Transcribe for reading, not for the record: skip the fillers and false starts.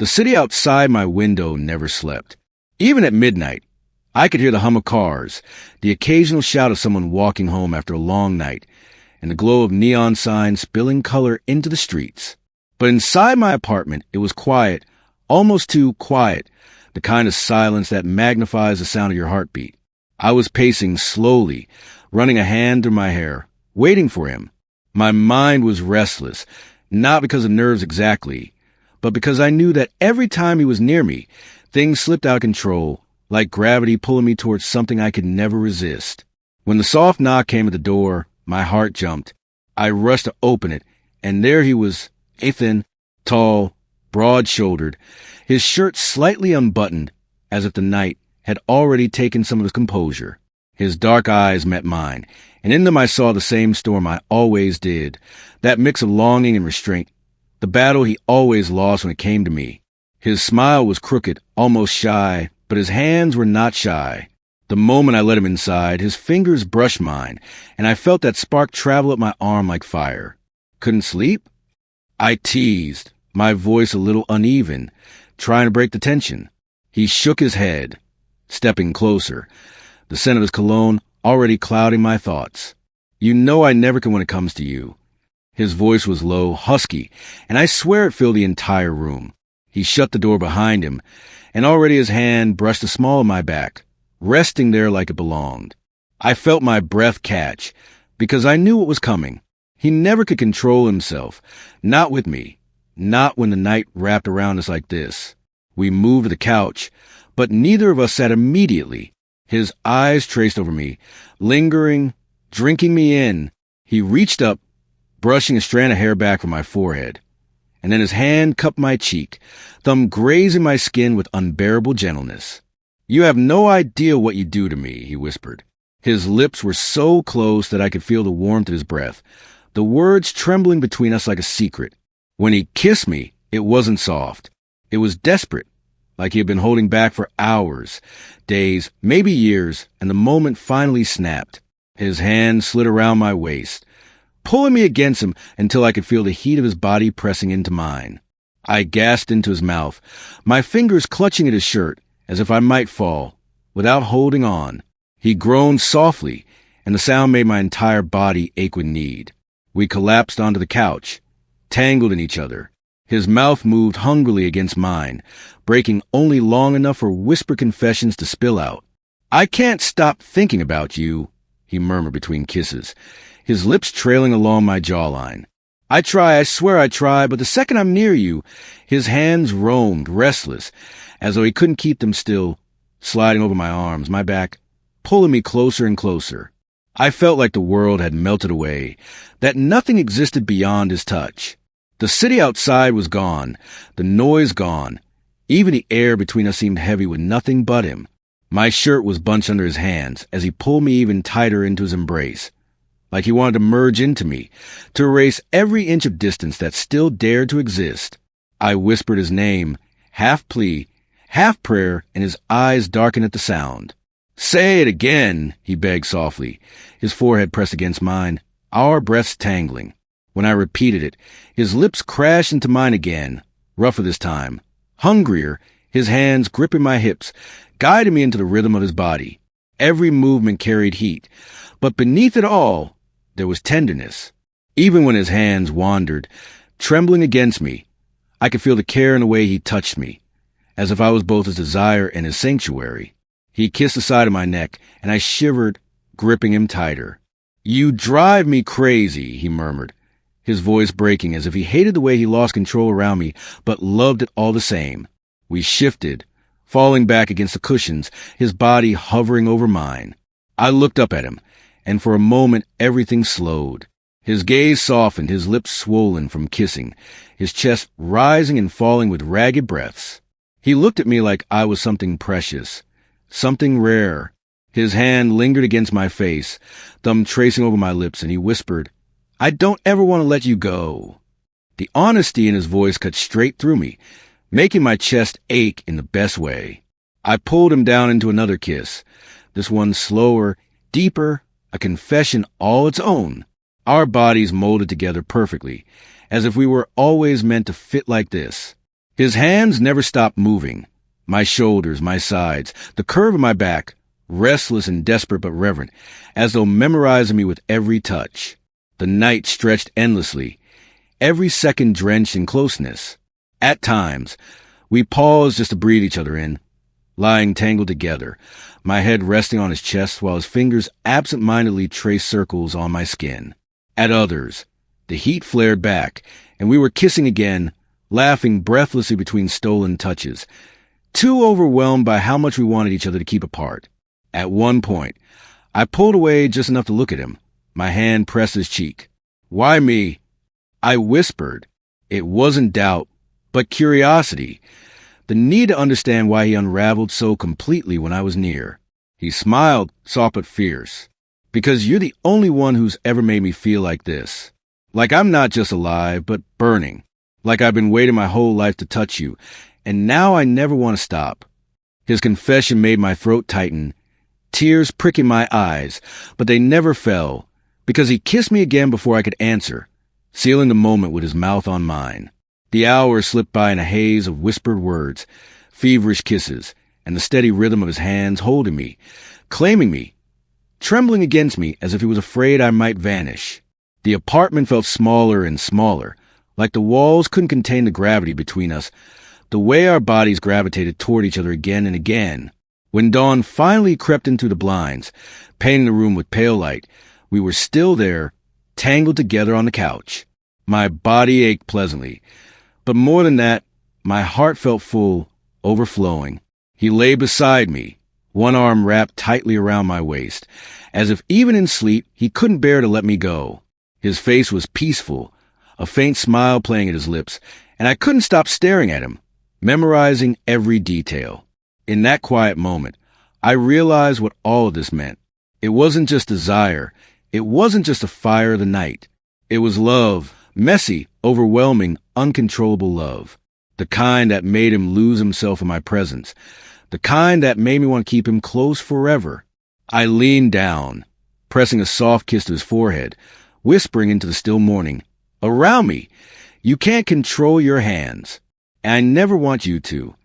The city outside my window never slept. Even at midnight, I could hear the hum of cars, the occasional shout of someone walking home after a long night, and the glow of neon signs spilling color into the streets. But inside my apartment, it was quiet, almost too quiet, the kind of silence that magnifies the sound of your heartbeat. I was pacing slowly, running a hand through my hair, waiting for him. My mind was restless, not because of nerves exactly, but because I knew that every time he was near me, things slipped out of control, like gravity pulling me towards something I could never resist. When the soft knock came at the door, my heart jumped. I rushed to open it, and there he was, thin, tall, broad-shouldered, his shirt slightly unbuttoned, as if the night had already taken some of his composure. His dark eyes met mine, and in them I saw the same storm I always did, that mix of longing and restraint, the battle he always lost when it came to me. His smile was crooked, almost shy, but his hands were not shy. The moment I let him inside, his fingers brushed mine, and I felt that spark travel up my arm like fire. Couldn't sleep? I teased, my voice a little uneven, trying to break the tension. He shook his head, stepping closer, the scent of his cologne already clouding my thoughts. You know I never can when it comes to you. His voice was low, husky, and I swear it filled the entire room. He shut the door behind him, and already his hand brushed the small of my back, resting there like it belonged. I felt my breath catch, because I knew what was coming. He never could control himself, not with me, not when the night wrapped around us like this. We moved to the couch, but neither of us sat immediately. His eyes traced over me, lingering, drinking me in. He reached up, brushing a strand of hair back from my forehead, and then his hand cupped my cheek, thumb grazing my skin with unbearable gentleness. You have no idea what you do to me, he whispered. His lips were so close that I could feel the warmth of his breath, the words trembling between us like a secret. When he kissed me, it wasn't soft. It was desperate, like he had been holding back for hours, days, maybe years, and the moment finally snapped. His hand slid around my waist, pulling me against him until I could feel the heat of his body pressing into mine. I gasped into his mouth, my fingers clutching at his shirt, as if I might fall, without holding on. He groaned softly, and the sound made my entire body ache with need. We collapsed onto the couch, tangled in each other. His mouth moved hungrily against mine, breaking only long enough for whispered confessions to spill out. I can't stop thinking about you, he murmured between kisses, his lips trailing along my jawline. I swear I try, but the second I'm near you, his hands roamed, restless, as though he couldn't keep them still, sliding over my arms, my back, pulling me closer and closer. I felt like the world had melted away, that nothing existed beyond his touch. The city outside was gone, the noise gone. Even the air between us seemed heavy with nothing but him. My shirt was bunched under his hands as he pulled me even tighter into his embrace, like he wanted to merge into me, to erase every inch of distance that still dared to exist. I whispered his name, half plea, half prayer, and his eyes darkened at the sound. Say it again, he begged softly, his forehead pressed against mine, our breaths tangling. When I repeated it, his lips crashed into mine again, rougher this time, hungrier, his hands gripping my hips, guiding me into the rhythm of his body. Every movement carried heat, but beneath it all, there was tenderness. Even when his hands wandered, trembling against me, I could feel the care in the way he touched me, as if I was both his desire and his sanctuary. He kissed the side of my neck, and I shivered, gripping him tighter. You drive me crazy, he murmured, his voice breaking as if he hated the way he lost control around me, but loved it all the same. We shifted, falling back against the cushions, his body hovering over mine. I looked up at him, and for a moment everything slowed. His gaze softened, his lips swollen from kissing, his chest rising and falling with ragged breaths. He looked at me like I was something precious, something rare. His hand lingered against my face, thumb tracing over my lips, and he whispered, I don't ever want to let you go. The honesty in his voice cut straight through me, making my chest ache in the best way. I pulled him down into another kiss, this one slower, deeper, a confession all its own. Our bodies molded together perfectly, as if we were always meant to fit like this. His hands never stopped moving. My shoulders, my sides, the curve of my back, restless and desperate but reverent, as though memorizing me with every touch. The night stretched endlessly, every second drenched in closeness. At times, we paused just to breathe each other in, lying tangled together, my head resting on his chest while his fingers absent-mindedly traced circles on my skin. At others, the heat flared back, and we were kissing again, laughing breathlessly between stolen touches, too overwhelmed by how much we wanted each other to keep apart. At one point, I pulled away just enough to look at him, my hand pressed his cheek. "Why me?" I whispered. It wasn't doubt, but curiosity. The need to understand why he unraveled so completely when I was near. He smiled, soft but fierce. "Because you're the only one who's ever made me feel like this. Like I'm not just alive, but burning. Like I've been waiting my whole life to touch you, and now I never want to stop." His confession made my throat tighten, tears pricking my eyes, but they never fell, because he kissed me again before I could answer, sealing the moment with his mouth on mine. The hours slipped by in a haze of whispered words, feverish kisses, and the steady rhythm of his hands holding me, claiming me, trembling against me as if he was afraid I might vanish. The apartment felt smaller and smaller, like the walls couldn't contain the gravity between us, the way our bodies gravitated toward each other again and again. When dawn finally crept in through the blinds, painting the room with pale light, we were still there, tangled together on the couch. My body ached pleasantly, but more than that, my heart felt full, overflowing. He lay beside me, one arm wrapped tightly around my waist, as if even in sleep he couldn't bear to let me go. His face was peaceful, a faint smile playing at his lips, and I couldn't stop staring at him, memorizing every detail. In that quiet moment, I realized what all of this meant. It wasn't just desire. It wasn't just a fire of the night. It was love, messy, overwhelming, uncontrollable love. The kind that made him lose himself in my presence. The kind that made me want to keep him close forever. I leaned down, pressing a soft kiss to his forehead, whispering into the still morning, "Around me, you can't control your hands. And I never want you to.